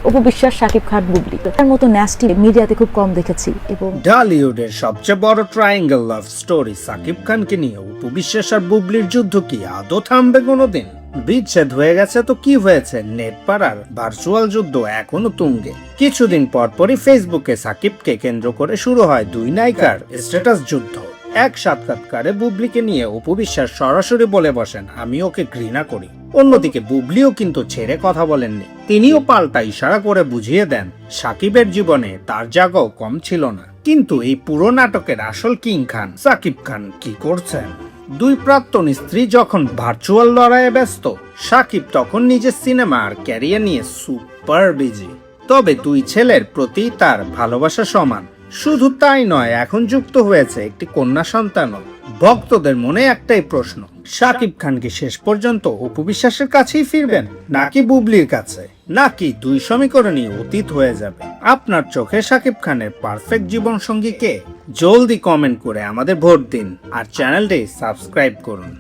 অপু বিশ্বাস, শাকিব খান, বুবলি। তার মতো ন্যাস্টি মিডিয়াতে খুব কম দেখেছি। এবং ঢালিউডের সবচেয়ে বড় ট্রায়াঙ্গেল লাভ স্টোরি সাকিব খানকে নিয়ে অপু বিশ্বাস আর বুবলির যুদ্ধ কি আদৌ থামবে কোনোদিন? বিচ্ছেদ হয়ে গেছে তো কি হয়েছে, নেট পাড়ার ভার্চুয়াল যুদ্ধ এখনো তুঙ্গে। কিছুদিন পরপরই ফেসবুকে সাকিবকে কেন্দ্র করে শুরু হয় দুই নায়িকার স্ট্যাটাস যুদ্ধ। এক সাক্ষাৎকারে বুবলিকে নিয়ে অপু বিশ্বাস সরাসরি বলে বসেন, আমি ওকে ঘৃণা করি। অন্যদিকে বুবলিও কিন্তু ছেড়ে কথা বলেননি, তিনিও পাল্টা ইশারা করে বুঝিয়ে দেন সাকিবের জীবনে তার জায়গাও কম ছিল না। কিন্তু এই পুরো নাটকের আসল কিং খান সাকিব খান কি করছেন? দুই প্রাক্তন স্ত্রী যখন ভার্চুয়াল লড়াইয়ে ব্যস্ত, সাকিব তখন নিজের সিনেমা আর ক্যারিয়ার নিয়ে সুপার বিজি। তবে দুই ছেলের প্রতি তার ভালোবাসা সমান। শুধু তাই নয়, এখন যুক্ত হয়েছে একটি কন্যা সন্তানও। ভক্তদের মনে একটাই প্রশ্ন, সাকিব খান কি শেষ পর্যন্ত অপু বিশ্বাসের কাছেই ফিরবেন, নাকি বুবলির কাছে, নাকি দুই সমীকরণই অতীত হয়ে যাবে? আপনার চোখে সাকিব খানের পারফেক্ট জীবন সঙ্গী কে? জলদি কমেন্ট করে আমাদের ভোট দিন আর চ্যানেলটি সাবস্ক্রাইব করুন।